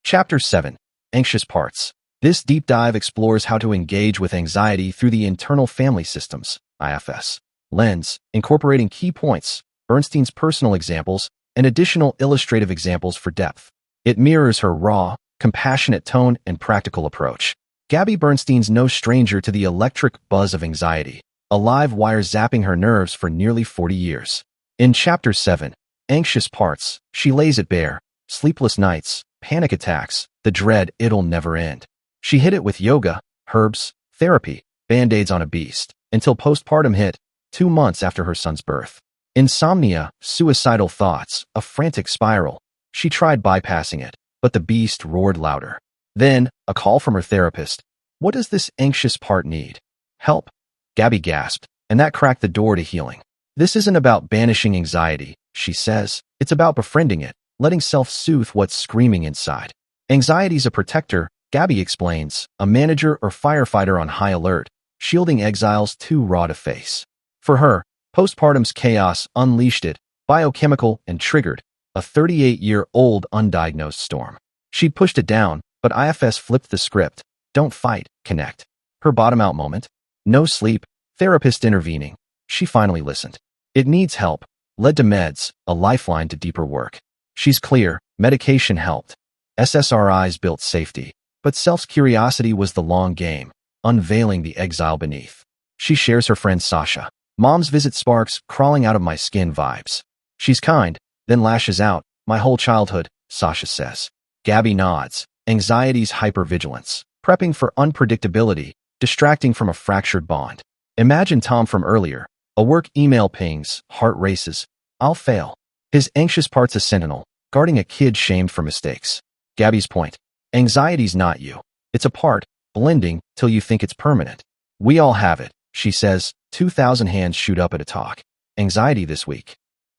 Chapter 7. Anxious Parts. This deep dive explores how to engage with anxiety through the internal family systems, IFS, lens, incorporating key points, Bernstein's personal examples, and additional illustrative examples for depth. It mirrors her raw, compassionate tone and practical approach. Gabby Bernstein's no stranger to the electric buzz of anxiety, a live wire zapping her nerves for nearly 40 years. In Chapter 7, Anxious Parts, she lays it bare. Sleepless nights, panic attacks, the dread it'll never end. She hit it with yoga, herbs, therapy, band-aids on a beast, until postpartum hit, 2 months after her son's birth. Insomnia, suicidal thoughts, a frantic spiral. She tried bypassing it, but the beast roared louder. Then, a call from her therapist. What does this anxious part need? Help. Gabby gasped, and that cracked the door to healing. This isn't about banishing anxiety, she says. It's about befriending it, letting self soothe what's screaming inside. Anxiety's a protector, Gabby explains, a manager or firefighter on high alert, shielding exiles too raw to face. For her, postpartum's chaos unleashed it, biochemical and triggered, a 38-year-old undiagnosed storm. She'd pushed it down, but IFS flipped the script. Don't fight, connect. Her bottom-out moment? No sleep, therapist intervening. She finally listened. It needs help. Led to meds, a lifeline to deeper work. She's clear, medication helped. SSRIs built safety. But self's curiosity was the long game, unveiling the exile beneath. She shares her friend Sasha. Mom's visit sparks crawling out of my skin vibes. She's kind, then lashes out. My whole childhood, Sasha says. Gabby nods. Anxiety's hypervigilance. Prepping for unpredictability, distracting from a fractured bond. Imagine Tom from earlier. A work email pings, heart races. I'll fail. His anxious part's a sentinel, guarding a kid shamed for mistakes. Gabby's point. Anxiety's not you. It's a part, blending till you think it's permanent. We all have it, she says. 2,000 hands shoot up at a talk. Anxiety this week.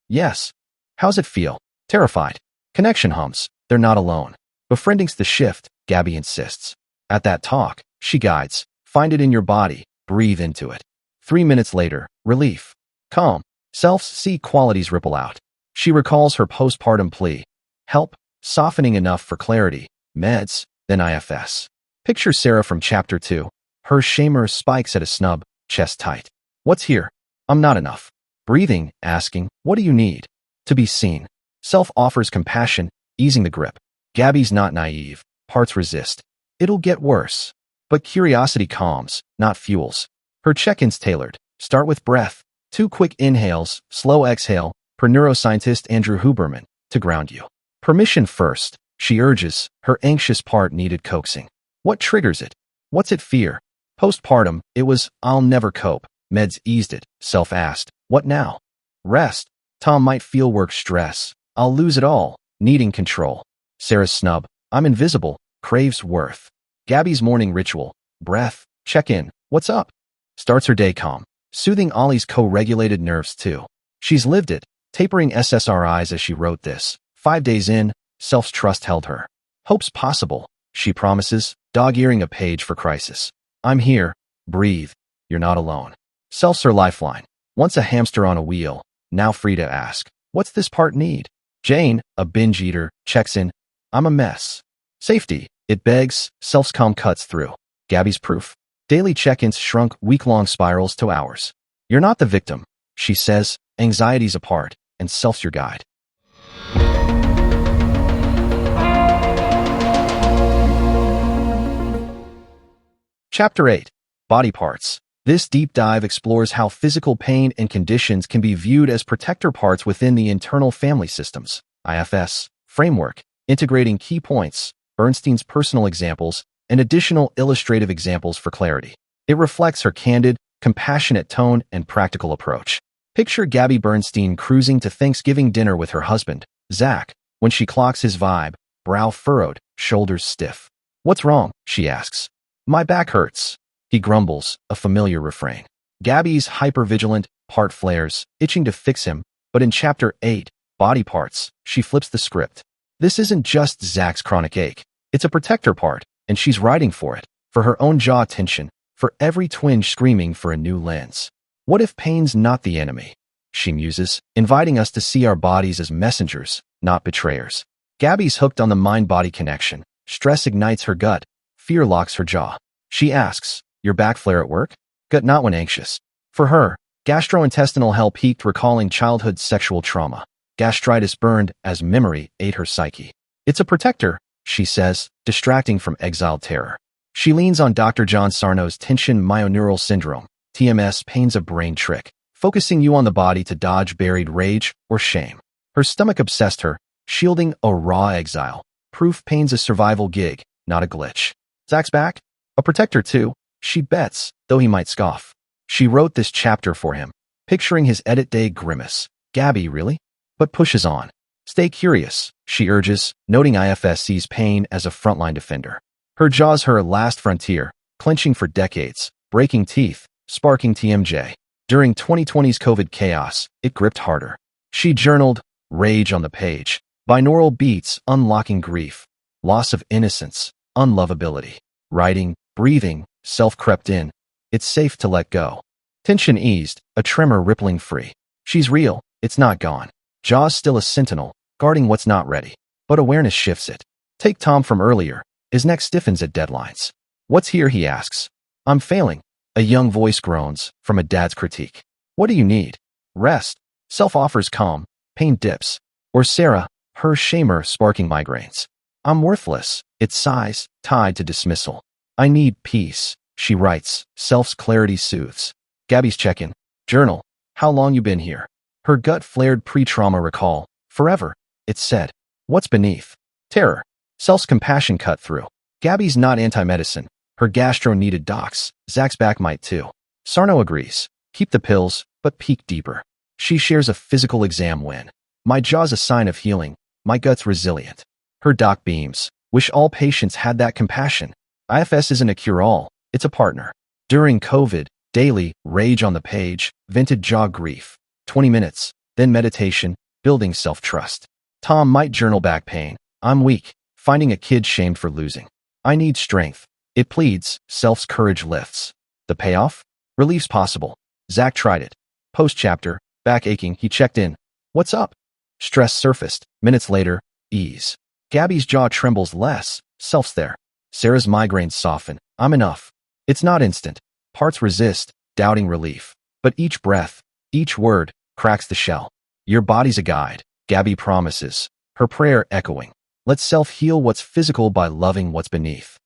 Yes. How's it feel? Terrified. Connection hums. They're not alone. Befriending's the shift, Gabby insists. At that talk, she guides. Find it in your body. Breathe into it. 3 minutes later, relief. Calm. Self's see qualities ripple out. She recalls her postpartum plea. Help. Softening enough for clarity. Meds. Then IFS. Picture Sarah from chapter 2. Her shamer spikes at a snub, chest tight. What's here? I'm not enough. Breathing, asking, what do you need? To be seen. Self offers compassion, easing the grip. Gabby's not naive. Parts resist. It'll get worse. But curiosity calms, not fuels. Her check-in's tailored. Start with breath. 2 quick inhales, slow exhale, per neuroscientist Andrew Huberman, to ground you. Permission first, she urges. Her anxious part needed coaxing. What triggers it? What's it fear? Postpartum, it was, I'll never cope. Meds eased it. Self asked, what now? Rest. Tom might feel work stress. I'll lose it all, needing control. Sarah's snub, I'm invisible, craves worth. Gabby's morning ritual, breath, check in, what's up? Starts her day calm, soothing Ollie's co-regulated nerves too. She's lived it, tapering SSRIs as she wrote this. 5 days in, self's trust held her. Hope's possible, she promises, dog-earing a page for crisis. I'm here, breathe, you're not alone. Self's her lifeline, once a hamster on a wheel, now free to ask, what's this part need? Jane, a binge eater, checks in, I'm a mess. Safety, it begs, self's calm cuts through. Gabby's proof. Daily check-ins shrunk week-long spirals to hours. You're not the victim, she says, anxiety's a part, and self's your guide. Chapter 8. Body Parts. This deep dive explores how physical pain and conditions can be viewed as protector parts within the internal family systems, IFS, framework, integrating key points, Bernstein's personal examples, and additional illustrative examples for clarity. It reflects her candid, compassionate tone and practical approach. Picture Gabby Bernstein cruising to Thanksgiving dinner with her husband, Zach, when she clocks his vibe, brow furrowed, shoulders stiff. What's wrong? She asks. My back hurts. He grumbles, a familiar refrain. Gabby's hypervigilant, part flares, itching to fix him, but in Chapter 8, Body Parts, she flips the script. This isn't just Zach's chronic ache. It's a protector part, and she's writing for it, for her own jaw tension, for every twinge screaming for a new lens. What if pain's not the enemy? She muses, inviting us to see our bodies as messengers, not betrayers. Gabby's hooked on the mind-body connection. Stress ignites her gut. Fear locks her jaw. She asks, your back flare at work? Gut not when anxious. For her, gastrointestinal hell peaked recalling childhood sexual trauma. Gastritis burned as memory ate her psyche. It's a protector, she says, distracting from exiled terror. She leans on Dr. John Sarno's tension myoneural syndrome, TMS pain's a brain trick, focusing you on the body to dodge buried rage or shame. Her stomach obsessed her, shielding a raw exile. Proof pain's a survival gig, not a glitch. Zach's back? A protector too, she bets, though he might scoff. She wrote this chapter for him, picturing his edit day grimace. Gabby, really? But pushes on. Stay curious, she urges, noting IFS sees pain as a frontline defender. Her jaw's her last frontier, clenching for decades, breaking teeth, sparking TMJ. During 2020's COVID chaos, it gripped harder. She journaled, rage on the page, binaural beats unlocking grief, loss of innocence, unlovability. Writing, breathing, self crept in. It's safe to let go. Tension eased, a tremor rippling free. She's real, it's not gone. Jaws still a sentinel, guarding what's not ready. But awareness shifts it. Take Tom from earlier. His neck stiffens at deadlines. What's here, he asks. I'm failing. A young voice groans, from a dad's critique. What do you need? Rest. Self offers calm. Pain dips. Or Sarah, her shamer sparking migraines. I'm worthless. It's sighs, tied to dismissal. I need peace, she writes. Self's clarity soothes. Gabby's check-in. Journal. How long you been here? Her gut flared pre-trauma recall. Forever, it said. What's beneath? Terror. Self's compassion cut through. Gabby's not anti-medicine. Her gastro needed docs. Zach's back might too. Sarno agrees. Keep the pills, but peek deeper. She shares a physical exam win. My jaw's a sign of healing. My gut's resilient. Her doc beams. Wish all patients had that compassion. IFS isn't a cure-all. It's a partner. During COVID, daily, rage on the page, vented jaw grief. 20 minutes, then meditation, building self-trust. Tom might journal back pain. I'm weak, finding a kid shamed for losing. I need strength. It pleads, self's courage lifts. The payoff? Relief's possible. Zach tried it. Post-chapter, back aching, he checked in. What's up? Stress surfaced. Minutes later, ease. Gabby's jaw trembles less. Self's there. Sarah's migraines soften. I'm enough. It's not instant. Parts resist, doubting relief. But each breath, each word, cracks the shell. Your body's a guide, Gabby promises, her prayer echoing. Let self heal what's physical by loving what's beneath.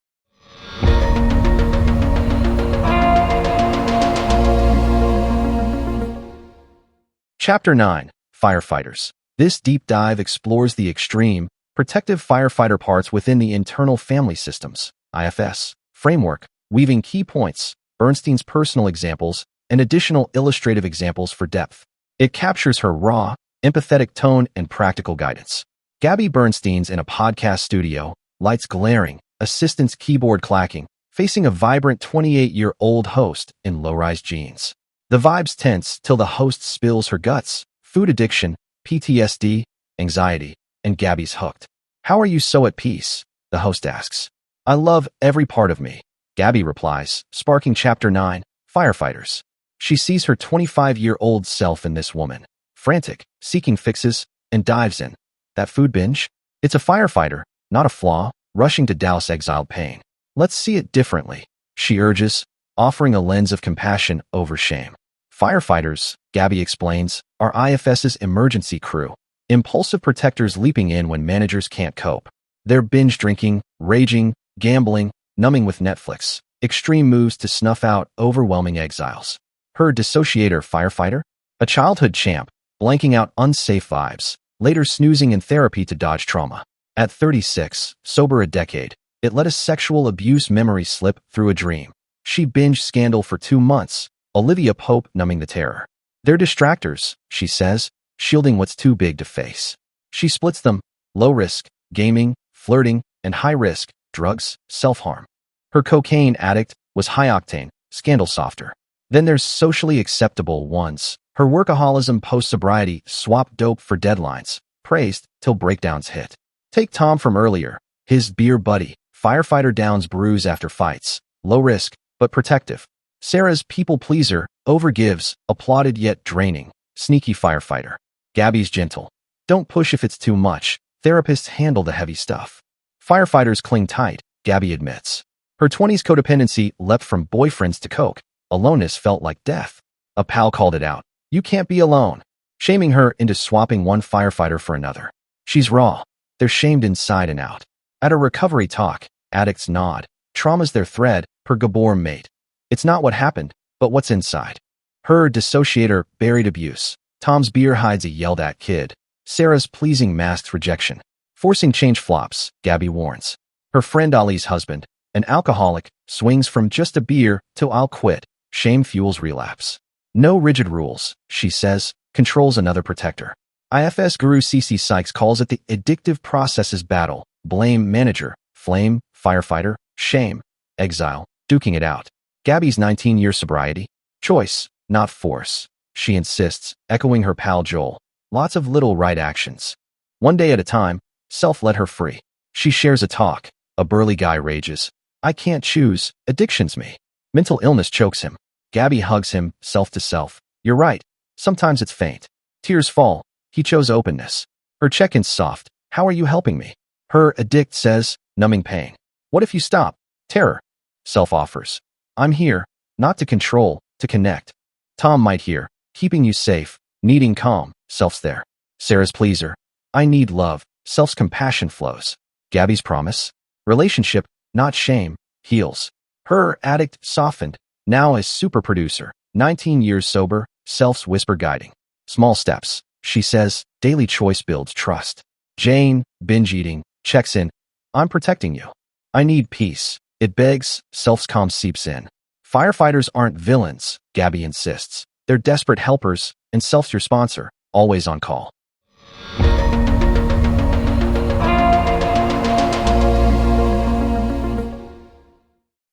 Chapter 9. Firefighters. This deep dive explores the extreme, protective firefighter parts within the internal family systems, IFS, framework, weaving key points, Bernstein's personal examples, and additional illustrative examples for depth. It captures her raw, empathetic tone and practical guidance. Gabby Bernstein's in a podcast studio, lights glaring, assistant's keyboard clacking, facing a vibrant 28-year-old host in low-rise jeans. The vibes tense till the host spills her guts, food addiction, PTSD, anxiety, and Gabby's hooked. How are you so at peace? The host asks. I love every part of me, Gabby replies, sparking Chapter 9, Firefighters. She sees her 25-year-old self in this woman, frantic, seeking fixes, and dives in. That food binge? It's a firefighter, not a flaw, rushing to douse exiled pain. Let's see it differently, she urges, offering a lens of compassion over shame. Firefighters, Gabby explains, are IFS's emergency crew, impulsive protectors leaping in when managers can't cope. They're binge drinking, raging, gambling, numbing with Netflix, extreme moves to snuff out overwhelming exiles. Her dissociator firefighter? A childhood champ, blanking out unsafe vibes, later snoozing in therapy to dodge trauma. At 36, sober a decade, it let a sexual abuse memory slip through a dream. She binged Scandal for 2 months, Olivia Pope numbing the terror. They're distractors, she says, shielding what's too big to face. She splits them, low risk, gaming, flirting, and high risk, drugs, self-harm. Her cocaine addict was high octane, Scandal softer. Then there's socially acceptable ones. Her workaholism post-sobriety, swap dope for deadlines, praised till breakdowns hit. Take Tom from earlier, his beer buddy, firefighter downs bruise after fights, low risk, but protective. Sarah's people pleaser, overgives, applauded yet draining, sneaky firefighter. Gabby's gentle. Don't push if it's too much. Therapists handle the heavy stuff. Firefighters cling tight, Gabby admits. Her 20s codependency leapt from boyfriends to coke. Aloneness felt like death. A pal called it out. You can't be alone. Shaming her into swapping one firefighter for another. She's raw. They're shamed inside and out. At a recovery talk, addicts nod. Trauma's their thread, per Gabor mate. It's not what happened, but what's inside. Her dissociator buried abuse. Tom's beer hides a yelled-at kid. Sarah's pleasing masks rejection. Forcing change flops, Gabby warns. Her friend Ali's husband, an alcoholic, swings from just a beer to I'll quit. Shame fuels relapse. No rigid rules, she says, controls another protector. IFS guru CC Sykes calls it the addictive processes battle. Blame manager, flame, firefighter, shame, exile, duking it out. Gabby's 19-year sobriety? Choice, not force. She insists, echoing her pal Joel. Lots of little right actions. One day at a time, self let her free. She shares a talk. A burly guy rages. I can't choose, addiction's me. Mental illness chokes him. Gabby hugs him, self to self. You're right. Sometimes it's faint. Tears fall. He chose openness. Her check-in's soft. How are you helping me? Her addict says, numbing pain. What if you stop? Terror. Self offers. I'm here, not to control, to connect. Tom might hear, keeping you safe, needing calm, self's there. Sarah's pleaser. I need love, self's compassion flows. Gabby's promise. Relationship, not shame, heals. Her addict softened, now a super producer, 19 years sober, self's whisper guiding. Small steps, she says, daily choice builds trust. Jane, binge eating, checks in. I'm protecting you. I need peace. It begs, self's calm seeps in. Firefighters aren't villains, Gabby insists. They're desperate helpers, and self's your sponsor, always on call.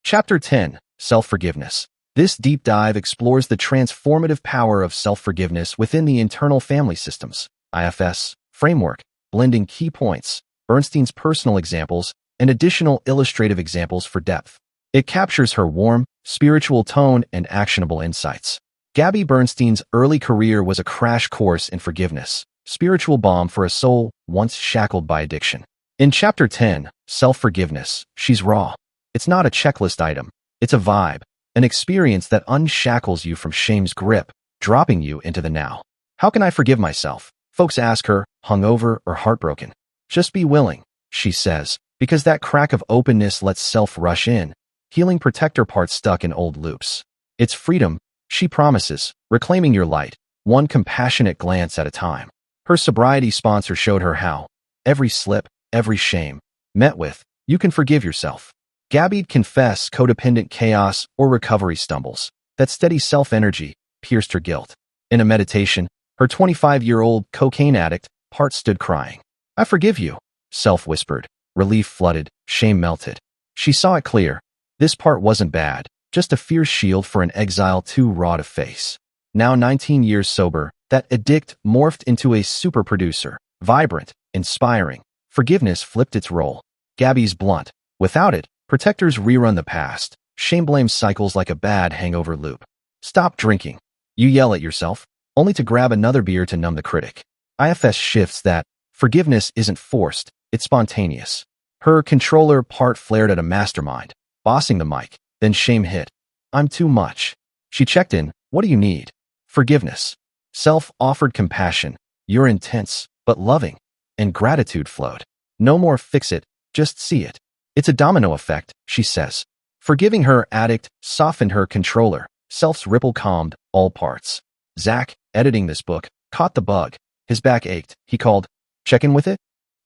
Chapter 10. Self-Forgiveness. This deep dive explores the transformative power of self-forgiveness within the internal family systems, IFS, framework, blending key points, Bernstein's personal examples, and additional illustrative examples for depth. It captures her warm, spiritual tone and actionable insights. Gabby Bernstein's early career was a crash course in forgiveness, spiritual balm for a soul once shackled by addiction. In Chapter 10, Self-Forgiveness, she's raw. It's not a checklist item. It's a vibe, an experience that unshackles you from shame's grip, dropping you into the now. How can I forgive myself? Folks ask her, hungover or heartbroken. Just be willing, she says, because that crack of openness lets self rush in, healing protector parts stuck in old loops. It's freedom, she promises, reclaiming your light, one compassionate glance at a time. Her sobriety sponsor showed her how. Every slip, every shame, met with, you can forgive yourself. Gabby'd confess codependent chaos or recovery stumbles. That steady self-energy pierced her guilt. In a meditation, her 25-year-old cocaine addict part stood crying. I forgive you, self whispered. Relief flooded, shame melted. She saw it clear. This part wasn't bad, just a fierce shield for an exile too raw to face. Now 19 years sober, that addict morphed into a super producer, vibrant, inspiring. Forgiveness flipped its role. Gabby's blunt. Without it, protectors rerun the past. Shame-blame cycles like a bad hangover loop. Stop drinking. You yell at yourself, only to grab another beer to numb the critic. IFS shifts that forgiveness isn't forced, it's spontaneous. Her controller part flared at a mastermind, bossing the mic, then shame hit. I'm too much. She checked in. What do you need? Forgiveness. Self offered compassion. You're intense, but loving. And gratitude flowed. No more fix it, just see it. It's a domino effect, she says. Forgiving her addict softened her controller. Self's ripple calmed all parts. Zach, editing this book, caught the bug. His back ached. He called. Check in with it?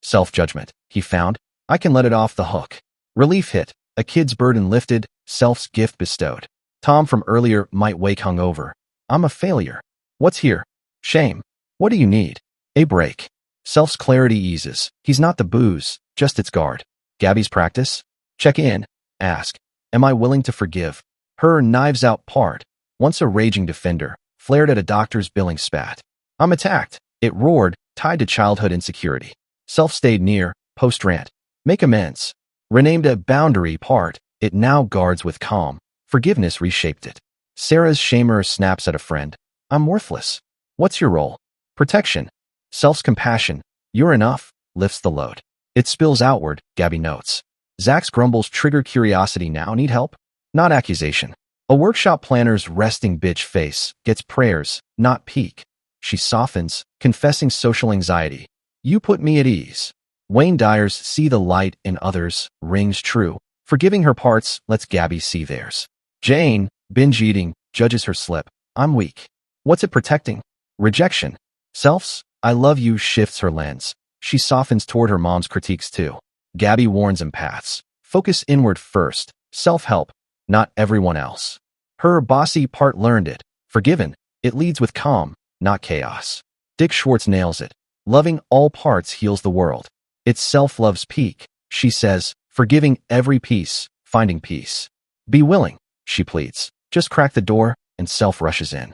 Self-judgment, he found. I can let it off the hook. Relief hit. A kid's burden lifted. Self's gift bestowed. Tom from earlier might wake hungover. I'm a failure. What's here? Shame. What do you need? A break. Self's clarity eases. He's not the booze, just its guard. Gabby's practice? Check in. Ask. Am I willing to forgive? Her knives out part, once a raging defender, flared at a doctor's billing spat. I'm attacked. It roared, tied to childhood insecurity. Self stayed near, post-rant. Make amends. Renamed a boundary part, it now guards with calm. Forgiveness reshaped it. Sarah's shamer snaps at a friend. I'm worthless. What's your role? Protection. Self's compassion. You're enough, lifts the load. It spills outward, Gabby notes. Zach's grumbles trigger curiosity now. Need help? Not accusation. A workshop planner's resting bitch face gets prayers, not peak. She softens, confessing social anxiety. You put me at ease. Wayne Dyer's see the light in others rings true. Forgiving her parts lets Gabby see theirs. Jane, binge eating, judges her slip. I'm weak. What's it protecting? Rejection. Self's I love you shifts her lens. She softens toward her mom's critiques too. Gabby warns empaths. Focus inward first. Self-help, not everyone else. Her bossy part learned it. Forgiven, it leads with calm, not chaos. Dick Schwartz nails it. Loving all parts heals the world. It's self-love's peak, she says, forgiving every piece, finding peace. Be willing, she pleads. Just crack the door, and self rushes in.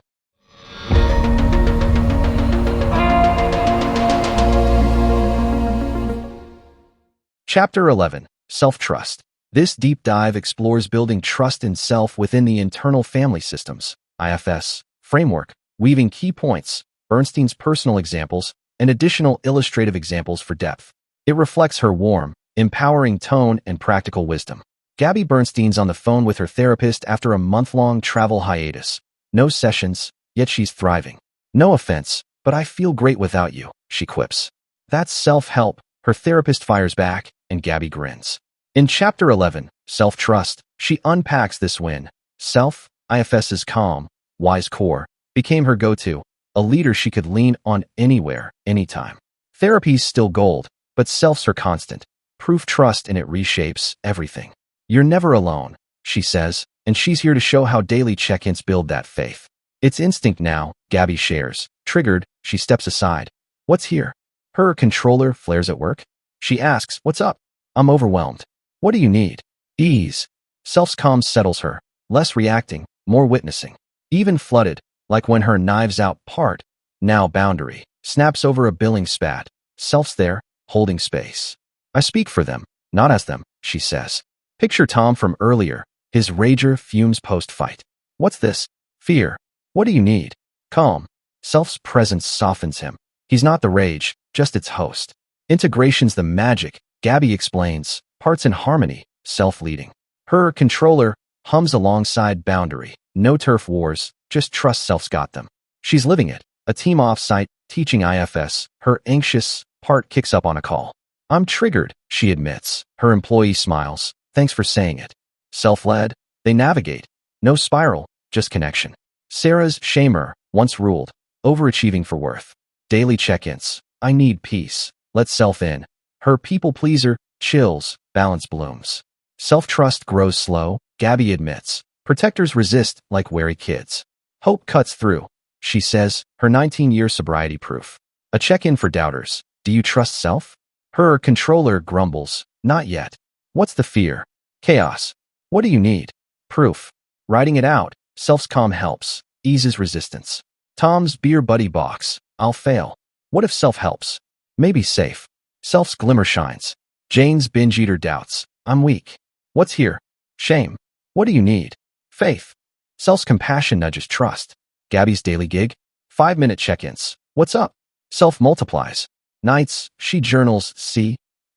Chapter 11. Self-Trust. This deep dive explores building trust in self within the internal family systems, IFS, framework, weaving key points, Bernstein's personal examples, and additional illustrative examples for depth. It reflects her warm, empowering tone and practical wisdom. Gabby Bernstein's on the phone with her therapist after a month-long travel hiatus. No sessions, yet she's thriving. No offense, but I feel great without you, she quips. That's self-help, her therapist fires back, and Gabby grins. In Chapter 11, Self-Trust, she unpacks this win. Self, IFS's calm, wise core, became her go-to, a leader she could lean on anywhere, anytime. Therapy's still gold, but self's her constant. Proof trust in it reshapes everything. You're never alone, she says, and she's here to show how daily check-ins build that faith. It's instinct now, Gabby shares. Triggered, she steps aside. What's here? Her controller flares at work. She asks, what's up? I'm overwhelmed. What do you need? Ease. Self's calm settles her. Less reacting, more witnessing. Even flooded, like when her knives out part, now boundary, snaps over a billing spat. Self's there, holding space. I speak for them, not as them, she says. Picture Tom from earlier. His rager fumes post-fight. What's this? Fear. What do you need? Calm. Self's presence softens him. He's not the rage, just its host. Integration's the magic, Gabby explains. Parts in harmony, self-leading. Her controller hums alongside boundary. No turf wars, just trust self's got them. She's living it. A team off-site, teaching IFS. Her anxious part kicks up on a call. I'm triggered, she admits. Her employee smiles. Thanks for saying it. Self-led, they navigate. No spiral, just connection. Sarah's shamer once ruled. Overachieving for worth. Daily check-ins. I need peace. Let self in. Her people-pleaser chills. Balance blooms. Self-trust grows slow, Gabby admits. Protectors resist like wary kids. Hope cuts through, she says, her 19-year sobriety proof. A check-in for doubters. Do you trust self? Her controller grumbles. Not yet. What's the fear? Chaos. What do you need? Proof. Writing it out. Self's calm helps. Eases resistance. Tom's beer buddy box. I'll fail. What if self helps? Maybe safe. Self's glimmer shines. Jane's binge eater doubts. I'm weak. What's here? Shame. What do you need? Faith. Self's compassion nudges trust. Gabby's daily gig. 5-minute check-ins. What's up? Self multiplies. Nights, she journals,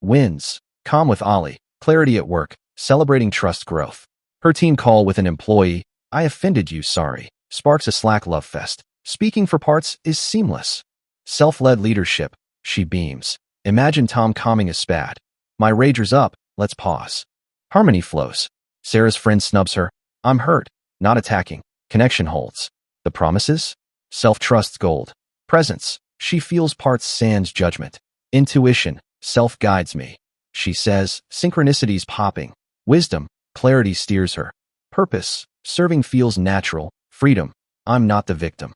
wins. Calm with Ollie. Clarity at work. Celebrating trust growth. Her team call with an employee. I offended you, sorry. Sparks a Slack love fest. Speaking for parts is seamless. Self-led leadership. She beams. Imagine Tom calming a spat. My rager's up. Let's pause. Harmony flows. Sarah's friend snubs her. I'm hurt. Not attacking. Connection holds. The promises? Self-trust's gold. Presence. She feels parts sans judgment. Intuition. Self guides me. She says, synchronicities popping. Wisdom. Clarity steers her. Purpose. Serving feels natural. Freedom. I'm not the victim.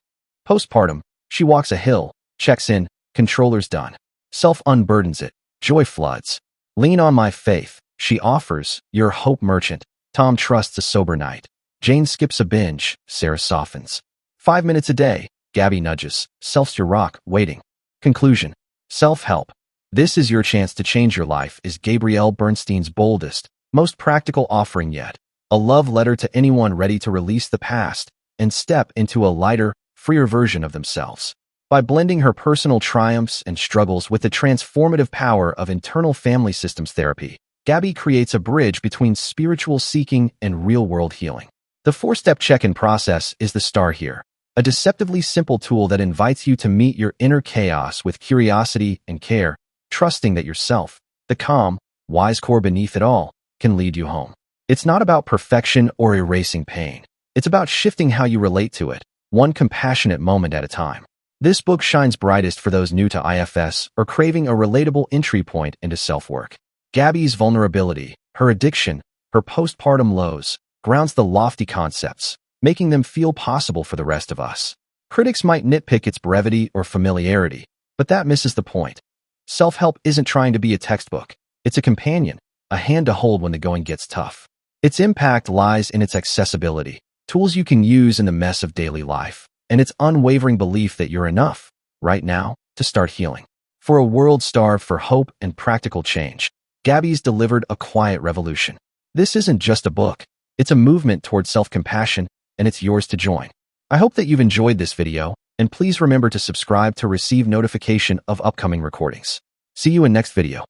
Postpartum. She walks a hill. Checks in. Controller's done. Self unburdens it. Joy floods. Lean on my faith. She offers. Your hope merchant. Tom trusts a sober night. Jane skips a binge. Sarah softens. 5 minutes a day. Gabby nudges. Self's your rock, waiting. Conclusion. Self-help. This is your chance to change your life is Gabrielle Bernstein's boldest, most practical offering yet. A love letter to anyone ready to release the past and step into a lighter, freer version of themselves. By blending her personal triumphs and struggles with the transformative power of internal family systems therapy, Gabby creates a bridge between spiritual seeking and real-world healing. The 4-step check-in process is the star here. A deceptively simple tool that invites you to meet your inner chaos with curiosity and care, trusting that yourself, the calm, wise core beneath it all, can lead you home. It's not about perfection or erasing pain. It's about shifting how you relate to it, one compassionate moment at a time. This book shines brightest for those new to IFS or craving a relatable entry point into self-work. Gabby's vulnerability, her addiction, her postpartum lows, grounds the lofty concepts, making them feel possible for the rest of us. Critics might nitpick its brevity or familiarity, but that misses the point. Self-help isn't trying to be a textbook. It's a companion, a hand to hold when the going gets tough. Its impact lies in its accessibility, tools you can use in the mess of daily life, and its unwavering belief that you're enough, right now, to start healing. For a world starved for hope and practical change, Gabby's delivered a quiet revolution. This isn't just a book. It's a movement towards self-compassion, and it's yours to join. I hope that you've enjoyed this video, and please remember to subscribe to receive notification of upcoming recordings. See you in next video.